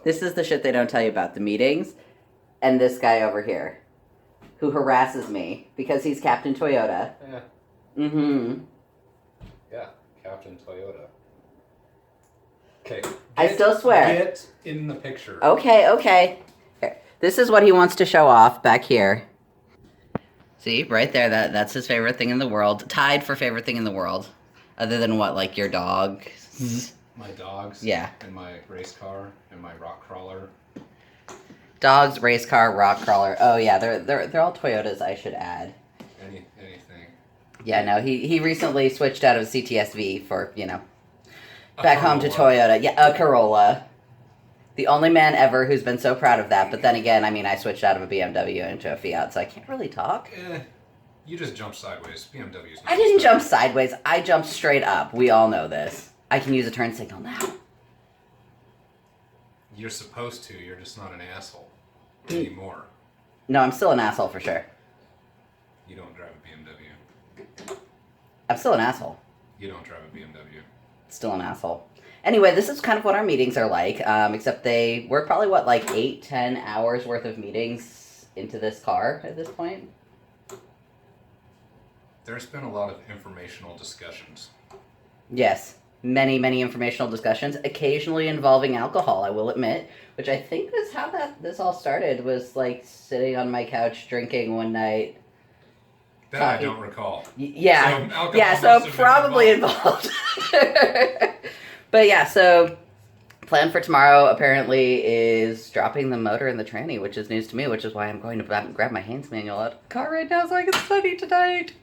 This is the shit they don't tell you about the meetings. And this guy over here, who harasses me because he's Captain Toyota. Yeah. Mm-hmm. Yeah, Captain Toyota. Okay. I still swear. Get in the picture. Okay. Here. This is what he wants to show off back here. See, right there, that's his favorite thing in the world. Tied for favorite thing in the world. Other than what, like your dog? My dogs. Yeah. And my race car and my rock crawler. Dogs, race car, rock crawler. Oh yeah, they're all Toyotas, I should add. Anything. Yeah, no, he recently switched out of CTSV for, back home to Toyota. Yeah, a Corolla. The only man ever who's been so proud of that. But then again, I mean, I switched out of a BMW into a Fiat, so I can't really talk. You just jumped sideways. BMW's not I didn't jump sideways. I jumped straight up. We all know this. I can use a turn signal now. You're supposed to. You're just not an asshole anymore. No, I'm still an asshole for sure. You don't drive a BMW. I'm still an asshole. You don't drive a BMW. Still an asshole. Anyway, this is kind of what our meetings are like, except we're probably, 8-10 hours worth of meetings into this car at this point? There's been a lot of informational discussions. Yes. Many informational discussions, occasionally involving alcohol, I will admit, which I think is how this all started, was, sitting on my couch drinking one night. That I don't recall. So probably involved. But yeah, so plan for tomorrow apparently is dropping the motor in the tranny, which is news to me, which is why I'm going to grab my Haynes manual out of the car right now so I can study tonight.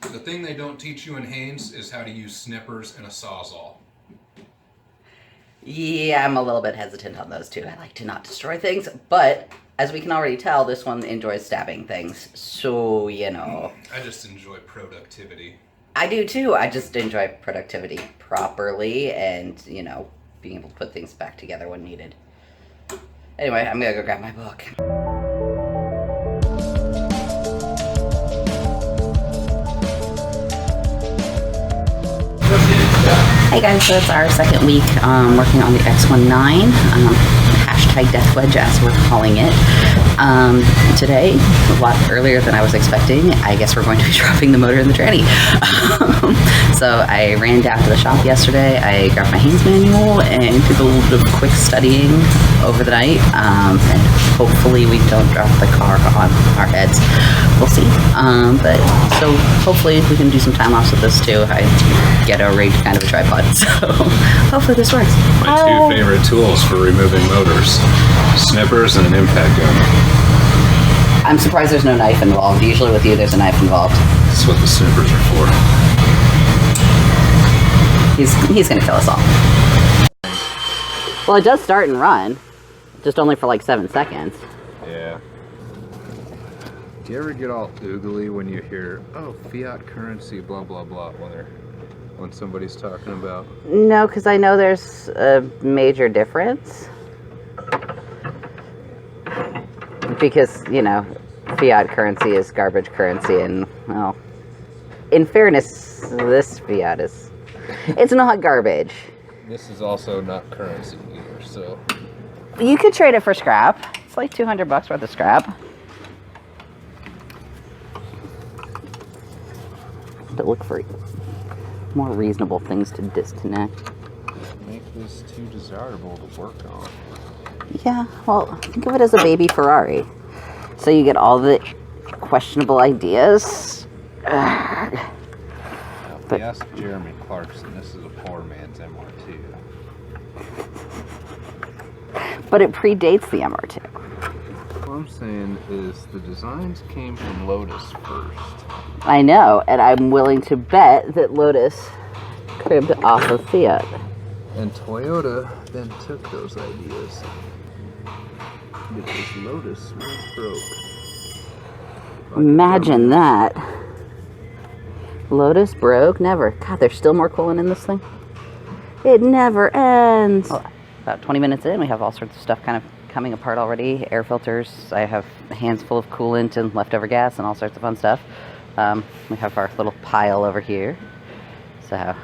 The thing they don't teach you in Haynes is how to use snippers and a sawzall. Yeah, I'm a little bit hesitant on those too. I like to not destroy things, but as we can already tell, this one enjoys stabbing things. So, I just enjoy productivity. I do too. I just enjoy productivity properly and, being able to put things back together when needed. Anyway, I'm gonna go grab my book. Hey guys, so it's our second week working on the X19, hashtag DeathWedge as we're calling it. Today, a lot earlier than I was expecting, I guess we're going to be dropping the motor in the tranny. So I ran down to the shop yesterday, I grabbed my Haynes manual and did a little bit of quick studying over the night, and hopefully we don't drop the car on our heads. We'll see. But so hopefully we can do some time lapse with this too. I get a rigged kind of a tripod, so hopefully this works. My two favorite tools for removing motors: snippers and an impact gun. I'm surprised there's no knife involved. Usually with you there's a knife involved. That's what the snippers are for. He's gonna kill us all. Well, it does start and run, just only for 7 seconds. Yeah. Do you ever get all oogly when you hear, oh, fiat currency, blah, blah, blah, when somebody's talking about? No, because I know there's a major difference. Because, fiat currency is garbage currency, and, well, in fairness, this fiat is, it's not garbage. This is also not currency either, so. You could trade it for scrap. It's like $200 worth of scrap. But look for more reasonable things to disconnect. Make this too desirable to work on. Yeah, well, think of it as a baby Ferrari. So you get all the questionable ideas. Now, if you ask Jeremy Clarkson, this is a poor man's MR2. But it predates the MR2. What I'm saying is the designs came from Lotus first. I know, and I'm willing to bet that Lotus cribbed off of Fiat. And Toyota then took those ideas. Because Lotus went broke. Imagine that. Lotus broke? Never. God, there's still more coolant in this thing. It never ends. Well, about 20 minutes in, we have all sorts of stuff kind of coming apart already. Air filters. I have hands full of coolant and leftover gas and all sorts of fun stuff. We have our little pile over here. So, I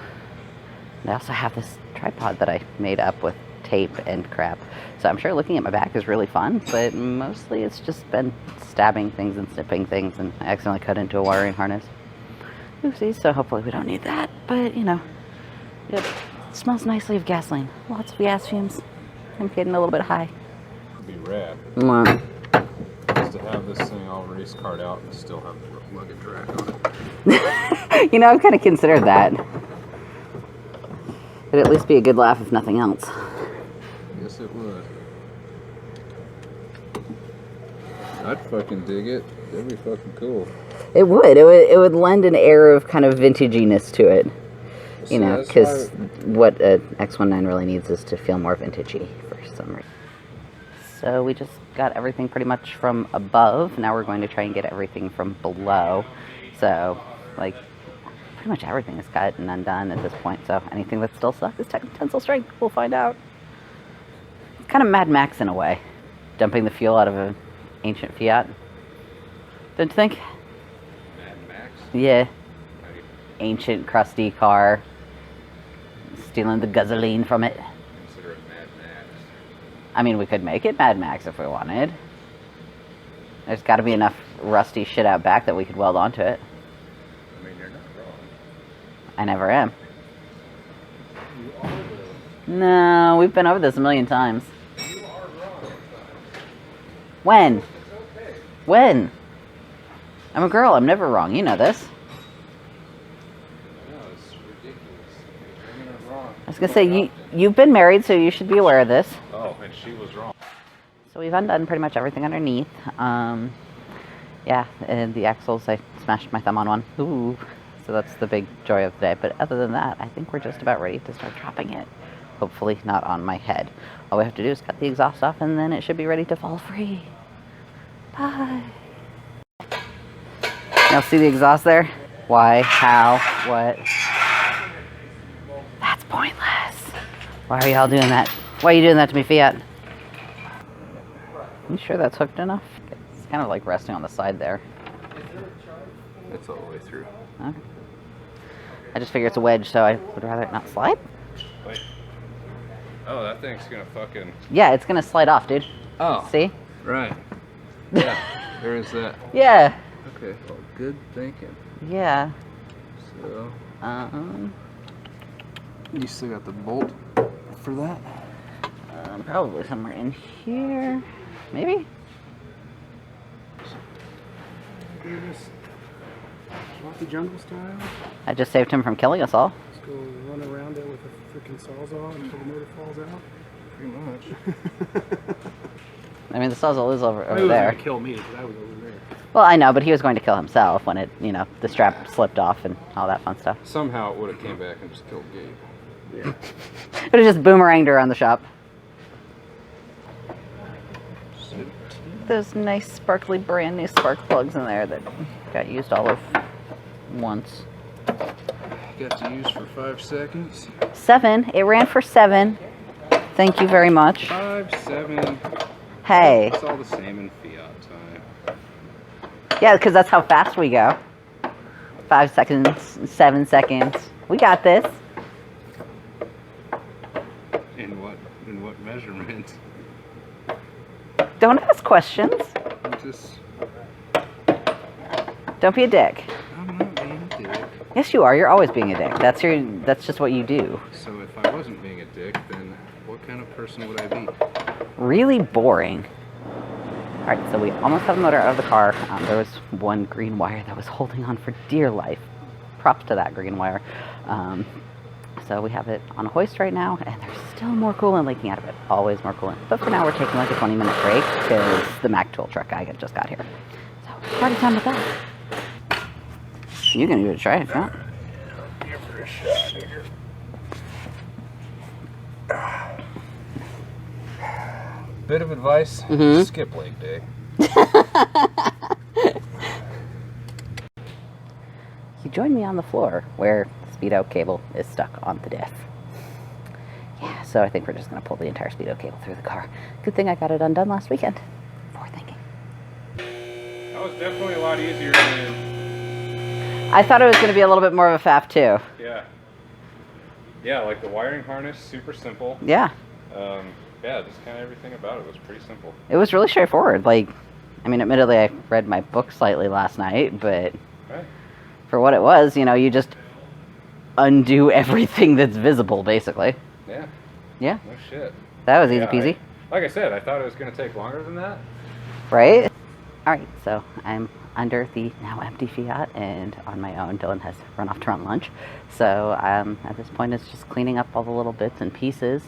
also have this tripod that I made up with tape and crap. So I'm sure looking at my back is really fun, but mostly it's just been stabbing things and snipping things, and I accidentally cut into a wiring harness. Oopsies, so hopefully we don't need that, but you know, it smells nicely of gasoline. Lots of gas fumes. I'm getting a little bit high. It'd be rad. Mm. Just to have this thing all race card out and still have the luggage rack on it. You know, I've kind of considered that. It'd at least be a good laugh if nothing else. Yes, it would. I'd fucking dig it. That'd be fucking cool. It would. It would lend an air of kind of vintaginess to it. You know, because what an X19 really needs is to feel more vintagey for some reason. So we just got everything pretty much from above. Now we're going to try and get everything from below. So, like, pretty much everything is cut and undone at this point. So anything that's still stuck is tensile strength. We'll find out. It's kind of Mad Max in a way. Dumping the fuel out of an ancient Fiat. Don't you think? Mad Max? Yeah. Ancient, crusty car. Stealing the gasoline from it. Consider it Mad Max. I mean, we could make it Mad Max if we wanted. There's got to be enough rusty shit out back that we could weld onto it. I mean, you're not wrong. I never am. You are wrong. No, we've been over this a million times. You are wrong. When? It's okay. When? I'm a girl. I'm never wrong. You know this. No, it's ridiculous. Women are wrong. I was going to say, you've been married, so you should be aware of this. Oh, and she was wrong. So we've undone pretty much everything underneath. Yeah, and the axles, I smashed my thumb on one. Ooh. So that's the big joy of the day. But other than that, I think we're just about ready to start dropping it. Hopefully not on my head. All we have to do is cut the exhaust off, and then it should be ready to fall free. Bye. Y'all see the exhaust there? Why? How? What? That's pointless. Why are y'all doing that? Why are you doing that to me, Fiat? You sure that's hooked enough? It's kind of like resting on the side there. It's all the way through. Okay. I just figure it's a wedge, so I would rather it not slide. Wait. Oh, that thing's gonna fucking... Yeah, it's gonna slide off, dude. Oh. See? Right. Yeah, there is that. Yeah. Okay, well, good thinking. Yeah. So... You still got the bolt for that? Probably somewhere in here. Maybe? Do this Rocky Jungle style. I just saved him from killing us all. Just go run around it with a freaking sawzall until the motor falls out. Pretty much. I mean, the Sawzall is over He was there. gonna kill me because I was over there. Well, I know, but he was going to kill himself when it, you know, the strap slipped off and all that fun stuff. Somehow it would have came back and just killed Gabe. Yeah. It was just boomeranged around the shop. Those nice, sparkly, brand new spark plugs in there that got used all of once. Got to use for 5 seconds. 7. It ran for 7. Thank you very much. 5, 7. Hey. It's all the same in Fiat time. Yeah, because that's how fast we go. 5 seconds, 7 seconds. We got this. In what measurement? Don't ask questions. I'm just... Don't be a dick. I'm not being a dick. Yes, you are. You're always being a dick. That's just what you do. So if I wasn't being a dick, then what kind of person would I be? Really boring. Alright, so we almost have the motor out of the car. There was one green wire that was holding on for dear life. Props to that green wire. So we have it on a hoist right now, and there's still more coolant leaking out of it. Always more coolant. But for now, we're taking like a 20-minute break because the Mac tool truck guy just got here. So, party time with that. You can give it a try if you want. Give her a shot here. Bit of advice, skip leg day. You join me on the floor where the speedo cable is stuck on the diff. Yeah, so I think we're just going to pull the entire speedo cable through the car. Good thing I got it undone last weekend. Forethinking. That was definitely a lot easier than... I thought it was going to be a little bit more of a faff too. Yeah. Yeah, like the wiring harness, super simple. Yeah. Yeah, just kind of everything about it was pretty simple. It was really straightforward. Like, I mean, admittedly, I read my book slightly last night, but Right. for what it was, you know, you just undo everything that's visible, basically. Yeah. Yeah, No shit. that was easy Yeah, peasy, like I said, I thought it was going to take longer than that. right? All right, so I'm under the now empty Fiat and on my own. Dylan has run off to run lunch. So at this point, it's just cleaning up all the little bits and pieces.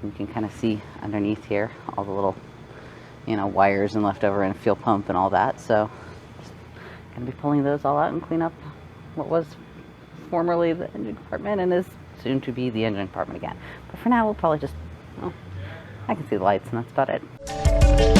You can kind of see underneath here all the little, you know, wires and leftover and fuel pump and all that. So just gonna be pulling those all out and clean up what was formerly the engine compartment and is soon to be the engine compartment again. But for now, we'll probably just, well, I can see the lights and that's about it.